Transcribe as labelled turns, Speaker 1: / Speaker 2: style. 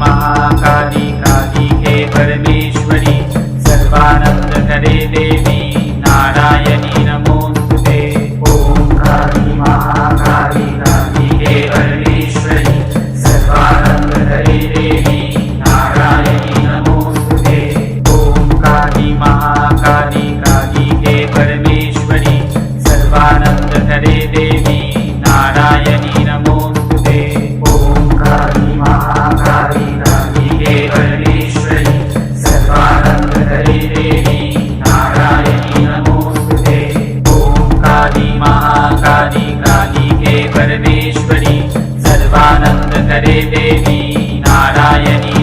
Speaker 1: महाकाली कालिके परमेश्वरी सर्वानंद करे देवी नारायणी नमोस्तुते। ओम काली महाकाली कालिके परमेश्वरी सर्वानंद करे देवी नारायणी नमोस्तुते। ओम काली महाकाली कालिके परमेश्वरी सर्वानंद करे देवी नारायणी नमोस्तुते। ओम काली महाकाली कालिके परमेश्वरी सर्वानंद करे देवी नारायणी नमोस्तुते। ओम काली महाकाली कालिके परमेश्वरी सर्वानंद करे देवी नारायणी